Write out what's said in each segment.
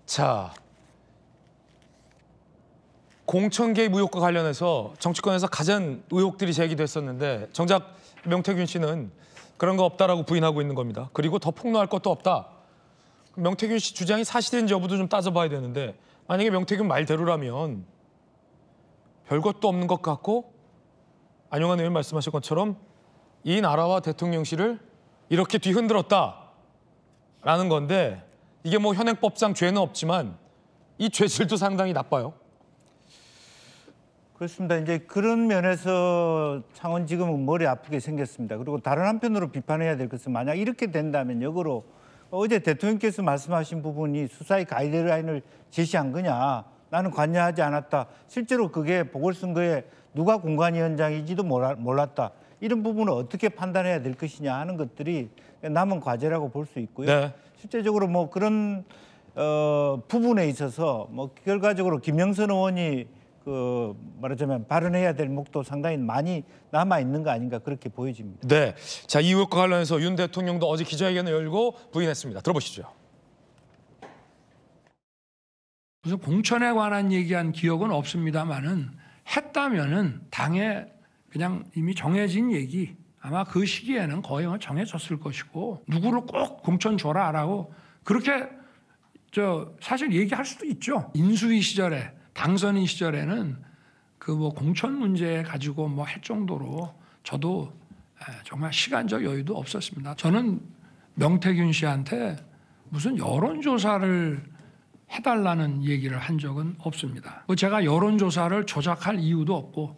자, 공천 개입 의혹과 관련해서 정치권에서 가장 의혹들이 제기됐었는데 정작 명태균 씨는 그런 거 없다라고 부인하고 있는 겁니다. 그리고 더 폭로할 것도 없다. 명태균 씨 주장이 사실인지 여부도 좀 따져봐야 되는데 만약에 명태균 말대로라면 별것도 없는 것 같고 안용환 의원 말씀하신 것처럼 이 나라와 대통령실을 이렇게 뒤흔들었다라는 건데 이게 뭐 현행법상 죄는 없지만 이 죄질도 상당히 나빠요. 그렇습니다. 이제 그런 면에서 창원지검은 머리 아프게 생겼습니다. 그리고 다른 한편으로 비판해야 될 것은 만약 이렇게 된다면 역으로 어제 대통령께서 말씀하신 부분이 수사의 가이드라인을 제시한 거냐. 나는 관여하지 않았다. 실제로 그게 보궐선거에 누가 공관위원장인지도 몰랐다. 이런 부분을 어떻게 판단해야 될 것이냐 하는 것들이 남은 과제라고 볼 수 있고요. 네. 실제적으로 뭐 그런 부분에 있어서 뭐 결과적으로 김영선 의원이 말하자면 발언해야 될 목도 상당히 많이 남아 있는 거 아닌가 그렇게 보여집니다. 네, 자, 이 의혹과 관련해서 윤 대통령도 어제 기자회견을 열고 부인했습니다. 들어보시죠. 무슨 공천에 관한 얘기한 기억은 없습니다만은 했다면은 당에 그냥 이미 정해진 얘기 아마 그 시기에는 거의 정해졌을 것이고 누구를 꼭 공천 줘라라고 그렇게 사실 얘기할 수도 있죠. 인수위 시절에 당선인 시절에는 그 뭐 공천 문제 가지고 뭐 할 정도로 저도 정말 시간적 여유도 없었습니다. 저는 명태균 씨한테 무슨 여론조사를 해달라는 얘기를 한 적은 없습니다. 제가 여론조사를 조작할 이유도 없고.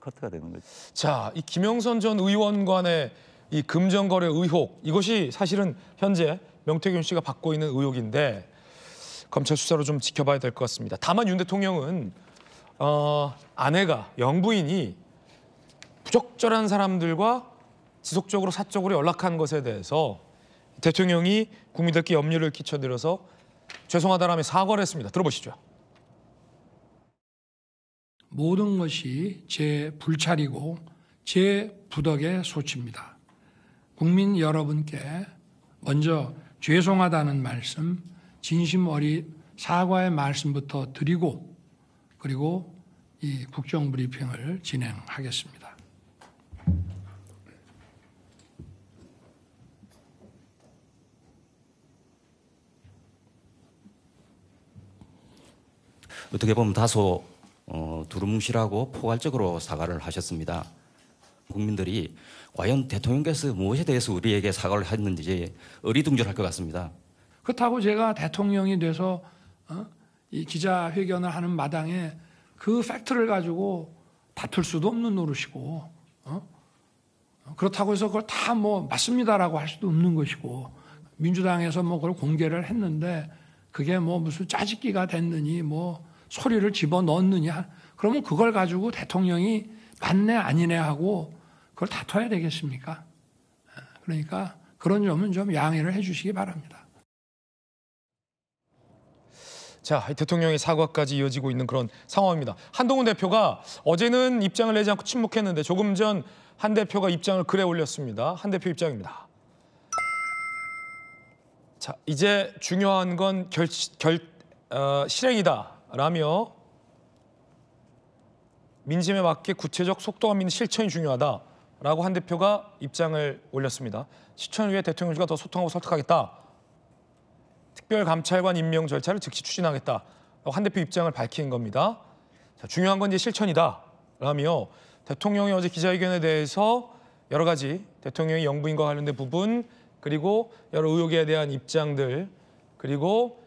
커트가 되는 거죠. 자, 이 김영선 전 의원 간의 이 금전거래 의혹 이것이 사실은 현재 명태균 씨가 받고 있는 의혹인데 검찰 수사로 좀 지켜봐야 될 것 같습니다. 다만 윤 대통령은 아내가 영부인이 부적절한 사람들과 지속적으로 사적으로 연락한 것에 대해서 대통령이 국민들께 염려를 끼쳐드려서 죄송하다라며 사과를 했습니다. 들어보시죠. 모든 것이 제 불찰이고 제 부덕의 소치입니다. 국민 여러분께 먼저 죄송하다는 말씀, 진심 어린 사과의 말씀부터 드리고 그리고 이 국정브리핑을 진행하겠습니다. 어떻게 보면 다소 두루뭉실하고 포괄적으로 사과를 하셨습니다. 국민들이 과연 대통령께서 무엇에 대해서 우리에게 사과를 했는지 어리둥절할 것 같습니다. 그렇다고 제가 대통령이 돼서 이 기자회견을 하는 마당에 그 팩트를 가지고 다툴 수도 없는 노릇이고 그렇다고 해서 그걸 다 뭐 맞습니다라고 할 수도 없는 것이고 민주당에서 뭐 그걸 공개를 했는데 그게 뭐 무슨 짜집기가 됐느니 뭐 소리를 집어넣느냐 그러면 그걸 가지고 대통령이 맞네 아니네 하고 그걸 다퉈야 되겠습니까? 그러니까 그런 점은 좀 양해를 해 주시기 바랍니다. 자, 대통령의 사과까지 이어지고 있는 그런 상황입니다. 한동훈 대표가 어제는 입장을 내지 않고 침묵했는데 조금 전 한 대표가 입장을 글에 올렸습니다. 한 대표 입장입니다. 자, 이제 중요한 건 실행이다라며 민심에 맞게 구체적 속도감 있는 실천이 중요하다라고 한 대표가 입장을 올렸습니다. 실천을 위해 대통령실과 더 소통하고 설득하겠다. 특별감찰관 임명 절차를 즉시 추진하겠다. 한 대표 입장을 밝힌 겁니다. 자, 중요한 건 이제 실천이다라며 대통령이 어제 기자회견에 대해서 여러 가지 대통령의 영부인과 관련된 부분 그리고 여러 의혹에 대한 입장들 그리고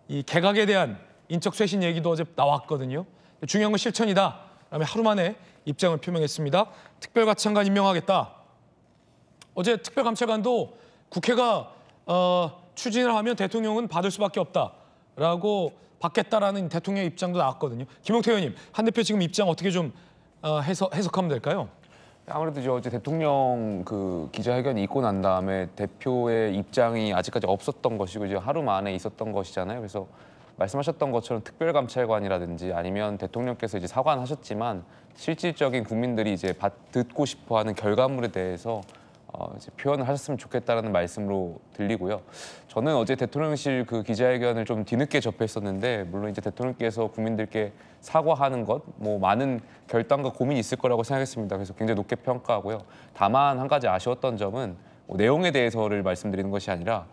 이 개각에 대한 인적 쇄신 얘기도 어제 나왔거든요. 중요한 건 실천이다라며 하루 만에 입장을 표명했습니다. 특별감찰관 임명하겠다. 어제 특별감찰관도 국회가 추진을 하면 대통령은 받을 수밖에 없다라고 받겠다라는 대통령의 입장도 나왔거든요. 김용태 의원님, 한 대표 지금 입장 어떻게 좀 해석하면 될까요? 아무래도 이제 어제 대통령 그 기자회견이 있고 난 다음에 대표의 입장이 아직까지 없었던 것이고 이제 하루 만에 있었던 것이잖아요. 그래서 말씀하셨던 것처럼 특별감찰관이라든지 아니면 대통령께서 이제 사과는 하셨지만 실질적인 국민들이 이제 듣고 싶어하는 결과물에 대해서 이제 표현을 하셨으면 좋겠다라는 말씀으로 들리고요. 저는 어제 대통령실 그 기자회견을 좀 뒤늦게 접했었는데 물론 이제 대통령께서 국민들께 사과하는 것, 뭐 많은 결단과 고민이 있을 거라고 생각했습니다. 그래서 굉장히 높게 평가하고요. 다만 한 가지 아쉬웠던 점은 뭐 내용에 대해서를 말씀드리는 것이 아니라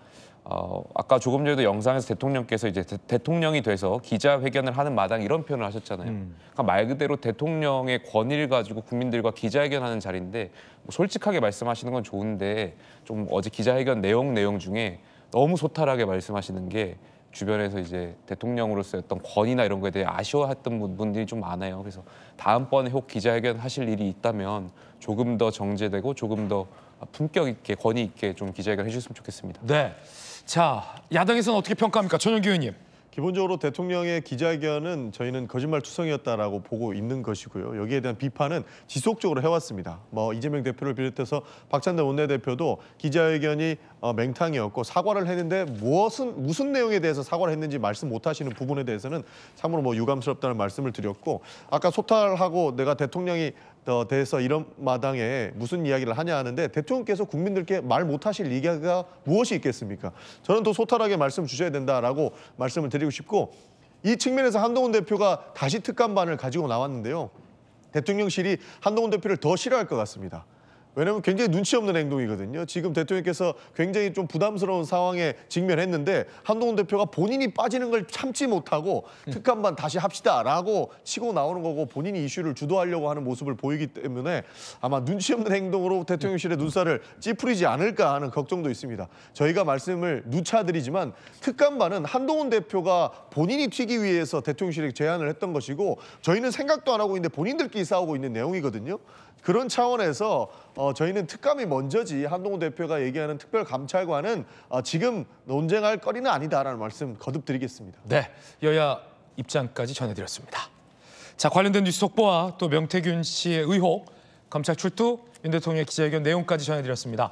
아까 조금 전에도 영상에서 대통령께서 이제 대통령이 돼서 기자회견을 하는 마당 이런 표현을 하셨잖아요. 그러니까 말 그대로 대통령의 권위를 가지고 국민들과 기자회견하는 자리인데 뭐 솔직하게 말씀하시는 건 좋은데 좀 어제 기자회견 내용 중에 너무 소탈하게 말씀하시는 게 주변에서 이제 대통령으로서의 어떤 권위나 이런 거에 대해 아쉬워했던 분들이 좀 많아요. 그래서 다음번에 혹 기자회견 하실 일이 있다면 조금 더 정제되고 조금 더 품격 있게 권위 있게 좀 기자회견 해주셨으면 좋겠습니다. 네. 자, 야당에서는 어떻게 평가합니까? 전용기 의원님. 기본적으로 대통령의 기자회견은 저희는 거짓말투성이었다라고 보고 있는 것이고요. 여기에 대한 비판은 지속적으로 해왔습니다. 뭐 이재명 대표를 비롯해서 박찬대 원내대표도 기자회견이 맹탕이었고 사과를 했는데 무슨 내용에 대해서 사과를 했는지 말씀 못하시는 부분에 대해서는 참으로 뭐 유감스럽다는 말씀을 드렸고 아까 소탈하고 내가 대통령이 대해서 이런 마당에 무슨 이야기를 하냐 하는데 대통령께서 국민들께 말 못하실 이야기가 무엇이 있겠습니까? 저는 더 소탈하게 말씀 주셔야 된다라고 말씀을 드리고 싶고 이 측면에서 한동훈 대표가 다시 특감반을 가지고 나왔는데요. 대통령실이 한동훈 대표를 더 싫어할 것 같습니다. 왜냐하면 굉장히 눈치 없는 행동이거든요. 지금 대통령께서 굉장히 좀 부담스러운 상황에 직면했는데 한동훈 대표가 본인이 빠지는 걸 참지 못하고 특감반 다시 합시다라고 치고 나오는 거고 본인이 이슈를 주도하려고 하는 모습을 보이기 때문에 아마 눈치 없는 행동으로 대통령실의 눈살을 찌푸리지 않을까 하는 걱정도 있습니다. 저희가 말씀을 누차 드리지만 특감반은 한동훈 대표가 본인이 튀기 위해서 대통령실에 제안을 했던 것이고 저희는 생각도 안 하고 있는데 본인들끼리 싸우고 있는 내용이거든요. 그런 차원에서 저희는 특감이 먼저지 한동훈 대표가 얘기하는 특별감찰관은 지금 논쟁할 거리는 아니다라는 말씀 거듭 드리겠습니다. 네, 여야 입장까지 전해드렸습니다. 자, 관련된 뉴스 속보와 또 명태균 씨의 의혹, 검찰 출두, 윤 대통령의 기자회견 내용까지 전해드렸습니다.